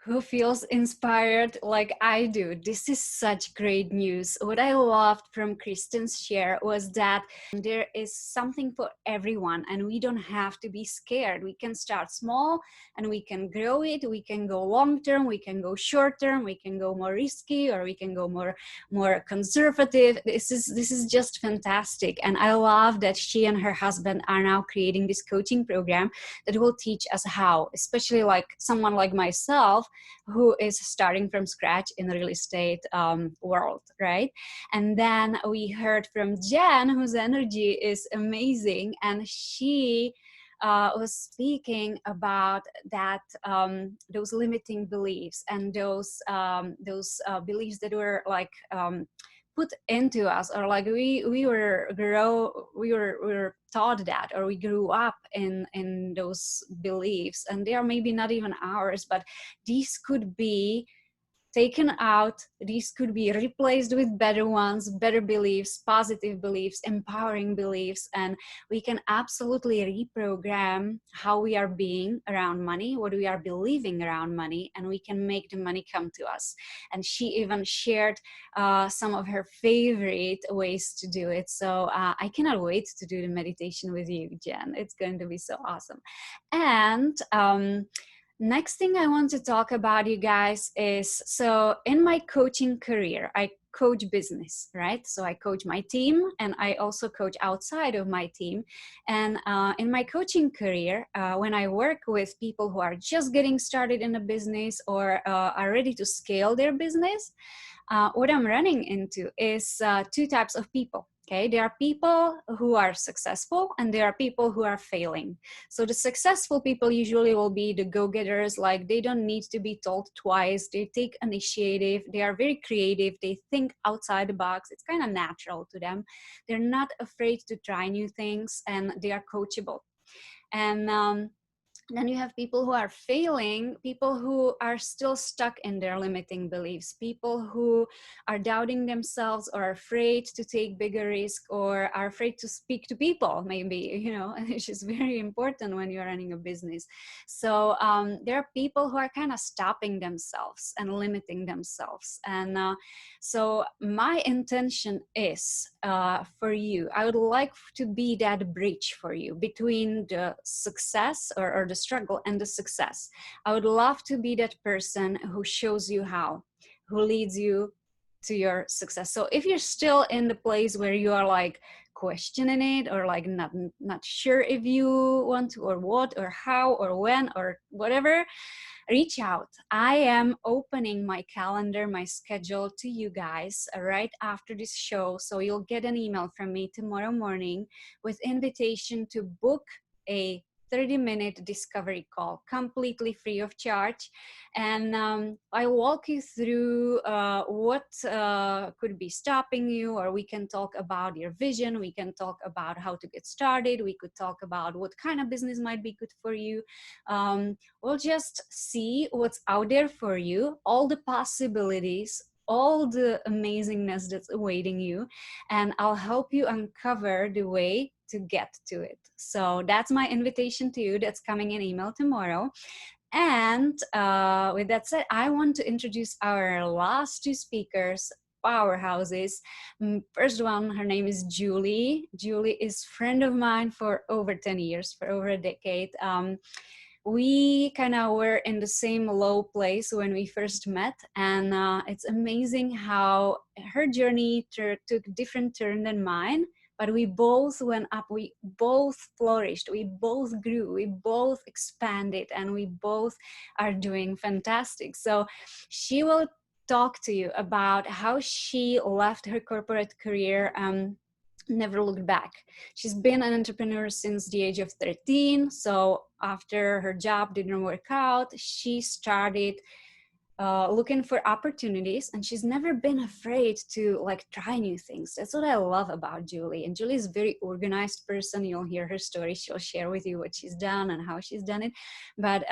who feels inspired like I do. This is such great news. What I loved from Kristin's share was that there is something for everyone, and we don't have to be scared. We can start small and we can grow it. We can go long term, we can go short term, we can go more risky, or we can go more conservative. This is just fantastic. And I love that she and her husband are now creating this coaching program that will teach us how, especially like someone like myself who is starting from scratch in the real estate world, right? And then we heard from Jen, whose energy is amazing, and she was speaking about that those limiting beliefs and those beliefs that were like put into us, or like we were taught that, or we grew up in those beliefs, and they are maybe not even ours, but these could be taken out. These could be replaced with better ones, better beliefs, positive beliefs, empowering beliefs, and we can absolutely reprogram how we are being around money, what we are believing around money, and we can make the money come to us. And she even shared some of her favorite ways to do it. So I cannot wait to do the meditation with you, Jen. It's going to be so awesome. And next thing I want to talk about, you guys, is, so in my coaching career, I coach business, right? So I coach my team, and I also coach outside of my team. And in my coaching career, when I work with people who are just getting started in a business or are ready to scale their business, what I'm running into is two types of people. Okay, there are people who are successful and there are people who are failing. So the successful people usually will be the go-getters, like they don't need to be told twice. They take initiative. They are very creative. They think outside the box. It's kind of natural to them. They're not afraid to try new things, and they are coachable. And then you have people who are failing, people who are still stuck in their limiting beliefs, people who are doubting themselves or are afraid to take bigger risk, or are afraid to speak to people, maybe, you know, which is very important when you're running a business. So there are people who are kind of stopping themselves and limiting themselves. And so my intention is for you, I would like to be that bridge for you between the success or the struggle and the success. I would love to be that person who shows you how, who leads you to your success. So if you're still in the place where you are like questioning it, or like not sure if you want to, or what, or how, or when, or whatever, reach out. I am opening my calendar, my schedule to you guys right after this show. So you'll get an email from me tomorrow morning with invitation to book a 30-minute discovery call, completely free of charge. And I walk you through what could be stopping you, or we can talk about your vision. We can talk about how to get started. We could talk about what kind of business might be good for you. We'll just see what's out there for you, all the possibilities, all the amazingness that's awaiting you, and I'll help you uncover the way to get to it. So that's my invitation to you. That's coming in email tomorrow. And with that said, I want to introduce our last two speakers, powerhouses. First one, her name is Julie. Julie is a friend of mine for over 10 years, for over a decade. We kind of were in the same low place when we first met, and it's amazing how her journey took a different turn than mine, but we both went up, we both flourished, we both grew, we both expanded, and we both are doing fantastic. So she will talk to you about how she left her corporate career, never looked back. She's been an entrepreneur since the age of 13. So after her job didn't work out, she started looking for opportunities, and she's never been afraid to like try new things. That's what I love about Julie. And Julie is a very organized person. You'll hear her story. She'll share with you what she's done and how she's done it. But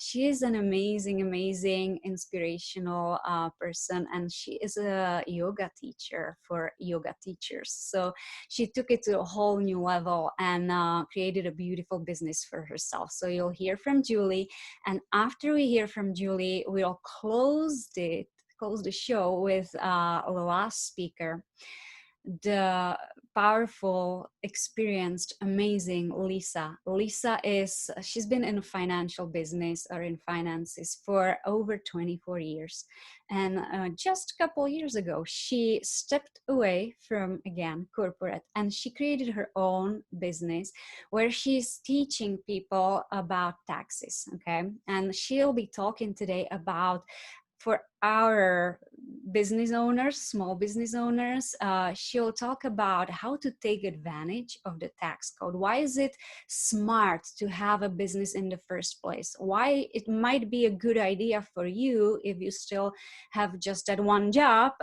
she is an amazing, inspirational person, and she is a yoga teacher for yoga teachers. So she took it to a whole new level and created a beautiful business for herself. So you'll hear from Julie, and after we hear from Julie, we'll close the show with the last speaker, the powerful, experienced, amazing Lisa. Lisa she's been in financial business or in finances for over 24 years. And just a couple of years ago, she stepped away from, again, corporate, and she created her own business where she's teaching people about taxes, okay? And she'll be talking today about, for our business owners, small business owners, she'll talk about how to take advantage of the tax code. Why is it smart to have a business in the first place? Why it might be a good idea for you if you still have just that one job.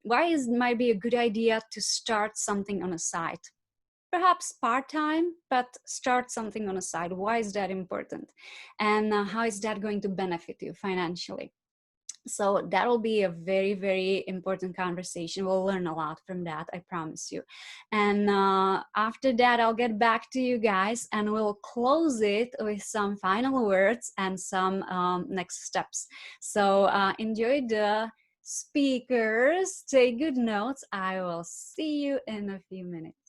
Why it might be a good idea to start something on a side? Perhaps part-time, but start something on a side. Why is that important? And how is that going to benefit you financially? So that'll be a very important conversation. We'll learn a lot from that, I promise you. And after that, I'll get back to you guys, and we'll close it with some final words and some next steps. So enjoy the speakers, take good notes. I will see you in a few minutes.